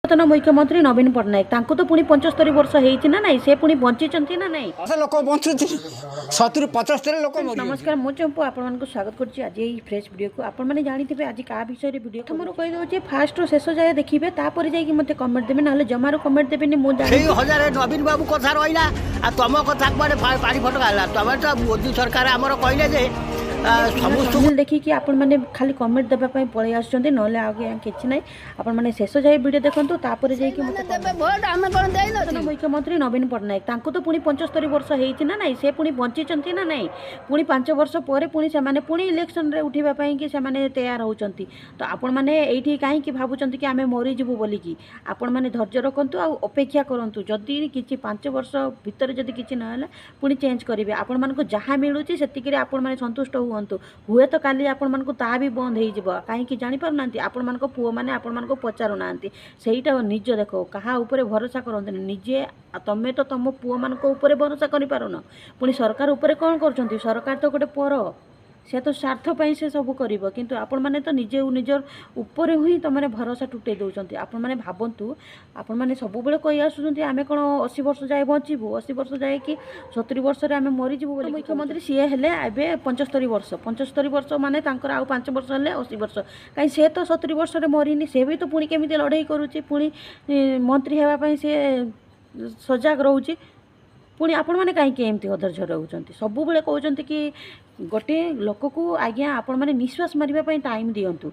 ପୂର୍ବତନ ମୁଖ୍ୟମନ୍ତ୍ରୀ ନବୀନ ପଟ୍ଟନାୟକ ତାଙ୍କୁ ତ ପୁଣି 75 ବର୍ଷ ହେଇଛି ନା ନାହିଁ, ସେ ପୁଣି ବଞ୍ଚିଛନ୍ତି ନା ନାହିଁ? ଲୋକ ବଞ୍ଚୁଛି 70-75 ଲୋକ। ନମସ୍କାର, ମୁଁ ଚମ୍ପୁ ଆପଣମାନଙ୍କୁ ସ୍ୱାଗତ କରୁଛି ଆଜି ଏହି ଫ୍ରେଶ୍ ଭିଡ଼ିଓକୁ। ଆପଣମାନେ ଜାଣିଥିବେ ଆଜି କାହା ବିଷୟରେ ଭିଡ଼ିଓ ପ୍ରଥମରୁ କହିଦେଉଛି, ଫାଷ୍ଟରୁ ଶେଷ ଯାଏ ଦେଖିବେ, ତାପରେ ଯାଇକି ମୋତେ କମେଣ୍ଟ ଦେବେ, ନହେଲେ ଜମାରୁ କମେଣ୍ଟ ଦେବେନି। ମୁଁ ସେଇ ହଜାରେ ନବୀନ ବାବୁ କଥା ରହିଲା ଆଉ ତମ କଥା କୁଆଡ଼େ ପାଣି ଫଟକା ହେଲା। ତମେ ତ ମୋଦି ସରକାର ଆମର କହିଲେ ଯେ ସମସ୍ତଙ୍କୁ ଦେଖିକି ଆପଣମାନେ ଖାଲି କମେଣ୍ଟ ଦେବା ପାଇଁ ପଳେଇ ଆସୁଛନ୍ତି, ନହେଲେ ଆଉ କିଛି ନାହିଁ। ଆପଣମାନେ ଶେଷ ଯାଏ ଭିଡ଼ିଓ ଦେଖନ୍ତୁ, ତାପରେ ଯାଇକି ମୁଖ୍ୟମନ୍ତ୍ରୀ ନବୀନ ପଟ୍ଟନାୟକ ତାଙ୍କୁ ତ ପୁଣି 75 ବର୍ଷ ହେଇଛି ନା ନାହିଁ, ସେ ପୁଣି ବଞ୍ଚିଛନ୍ତି ନା ନାହିଁ? ପୁଣି 5 ବର୍ଷ ପରେ ପୁଣି ସେମାନେ ପୁଣି ଇଲେକ୍ସନରେ ଉଠିବା ପାଇଁ କି ସେମାନେ ତୈୟାର ହେଉଛନ୍ତି। ତ ଆପଣମାନେ ଏଇଠି କାହିଁକି ଭାବୁଛନ୍ତି କି ଆମେ ମରିଯିବୁ ବୋଲିକି? ଆପଣମାନେ ଧୈର୍ଯ୍ୟ ରଖନ୍ତୁ ଆଉ ଅପେକ୍ଷା କରନ୍ତୁ। ଯଦି କିଛି 5 ବର୍ଷ ଭିତରେ ଯଦି କିଛି ନହେଲା ପୁଣି ଚେଞ୍ଜ କରିବେ। ଆପଣମାନଙ୍କୁ ଯାହା ମିଳୁଛି ସେତିକିରେ ଆପଣମାନେ ସନ୍ତୁଷ୍ଟ ହୁଅନ୍ତୁ। ହୁଏତ କାଲି ଆପଣମାନଙ୍କୁ ତାହା ବି ବନ୍ଦ ହେଇଯିବ। କାହିଁକି ଜାଣିପାରୁନାହାନ୍ତି? ଆପଣମାନଙ୍କ ପୁଅମାନେ ଆପଣମାନଙ୍କୁ ପଚାରୁନାହାନ୍ତି। ସେଇଟା ନିଜ ଦେଖ, କାହା ଉପରେ ଭରସା କରନ୍ତୁନି। ନିଜେ ତମେ ତ ତମ ପୁଅମାନଙ୍କ ଉପରେ ଭରସା କରିପାରୁନ, ପୁଣି ସରକାର ଉପରେ କ'ଣ କରୁଛନ୍ତି? ସରକାର ତ ଗୋଟେ ପର, ସେ ତ ସ୍ୱାର୍ଥ ପାଇଁ ସେ ସବୁ କରିବ, କିନ୍ତୁ ଆପଣମାନେ ତ ନିଜର ଉପରେ ହିଁ ତମମାନେ ଭରସା ଟୁଟେଇ ଦେଉଛନ୍ତି। ଆପଣମାନେ ଭାବନ୍ତୁ, ଆପଣମାନେ ସବୁବେଳେ କହି ଆସୁଛନ୍ତି ଆମେ କ'ଣ 80 ବର୍ଷ ଯାଏ ବଞ୍ଚିବୁ, 80 ବର୍ଷ ଯାଏ କି 70 ବର୍ଷରେ ଆମେ ମରିଯିବୁ ବୋଲି। ମୁଖ୍ୟମନ୍ତ୍ରୀ ସିଏ ହେଲେ ଏବେ 75 ବର୍ଷ ମାନେ ତାଙ୍କର ଆଉ 5 ବର୍ଷ ହେଲେ 80 ବର୍ଷ। କାହିଁ ସେ ତ 70 ବର୍ଷରେ ମରିନି, ସେ ବି ତ ପୁଣି କେମିତି ଲଢ଼େଇ କରୁଛି, ପୁଣି ମନ୍ତ୍ରୀ ହେବା ପାଇଁ ସେ ସଜାଗ ରହୁଛି। ପୁଣି ଆପଣମାନେ କାହିଁକି ଏମିତି ଅଧୈର୍ଯ୍ୟ ରହୁଛନ୍ତି? ସବୁବେଳେ କହୁଛନ୍ତି କି ଗୋଟିଏ ଲୋକକୁ ଆଜ୍ଞା ଆପଣମାନେ ନିଶ୍ୱାସ ମାରିବା ପାଇଁ ଟାଇମ୍ ଦିଅନ୍ତୁ।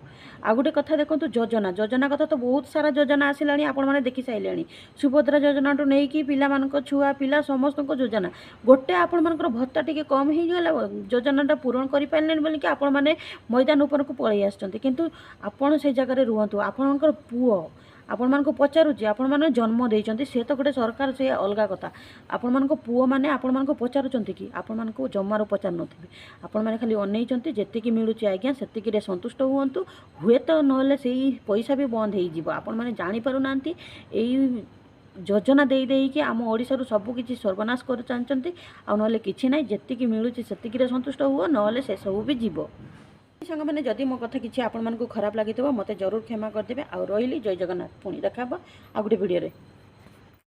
ଆଉ ଗୋଟେ କଥା ଦେଖନ୍ତୁ, ଯୋଜନା କଥା ତ ବହୁତ ସାରା ଯୋଜନା ଆସିଲାଣି, ଆପଣମାନେ ଦେଖିସାରିଲେଣି। ସୁଭଦ୍ରା ଯୋଜନାଠୁ ନେଇକି ପିଲାମାନଙ୍କ ଛୁଆ ପିଲା ସମସ୍ତଙ୍କ ଯୋଜନା। ଗୋଟେ ଆପଣମାନଙ୍କର ଭତ୍ତା ଟିକେ କମ୍ ହେଇଗଲା, ଯୋଜନାଟା ପୂରଣ କରିପାରିଲେନି ବୋଲିକି ଆପଣମାନେ ମଇଦାନ ଉପରକୁ ପଳେଇ ଆସିଛନ୍ତି। କିନ୍ତୁ ଆପଣ ସେ ଜାଗାରେ ରୁହନ୍ତୁ। ଆପଣଙ୍କର ପୁଅ ଆପଣମାନଙ୍କୁ ପଚାରୁଛି, ଆପଣମାନେ ଜନ୍ମ ଦେଇଛନ୍ତି, ସେ ତ ଗୋଟେ ସରକାର, ସେ ଅଲଗା କଥା। ଆପଣମାନଙ୍କ ପୁଅମାନେ ଆପଣମାନଙ୍କୁ ପଚାରୁଛନ୍ତି କି? ଆପଣମାନଙ୍କୁ ଜମାରୁ ପଚାରୁନଥିବେ। ଆପଣମାନେ ଖାଲି ଅନେଇଛନ୍ତି, ଯେତିକି ମିଳୁଛି ଆଜ୍ଞା ସେତିକିରେ ସନ୍ତୁଷ୍ଟ ହୁଅନ୍ତୁ। ହୁଏତ ନହେଲେ ସେଇ ପଇସା ବି ବନ୍ଦ ହେଇଯିବ। ଆପଣମାନେ ଜାଣିପାରୁନାହାନ୍ତି, ଏଇ ଯୋଜନା ଦେଇକି ଆମ ଓଡ଼ିଶାରୁ ସବୁ କିଛି ସର୍ବନାଶ କରି ଚାହୁଁଛନ୍ତି। ଆଉ ନହେଲେ କିଛି ନାହିଁ, ଯେତିକି ମିଳୁଛି ସେତିକିରେ ସନ୍ତୁଷ୍ଟ ହୁଅ, ନହେଲେ ସେସବୁ ବି ଯିବ। ସାଙ୍ଗମାନେ, ଯଦି ମୋ କଥା କିଛି ଆପଣମାନଙ୍କୁ ଖରାପ ଲାଗିଥିବ ମୋତେ ଜରୁର କ୍ଷମା କରିଦେବେ। ଆଉ ରହିଲି, ଜୟ ଜଗନ୍ନାଥ। ପୁଣି ଦେଖା ହେବ ଆଉ ଗୋଟେ ଭିଡ଼ିଓରେ।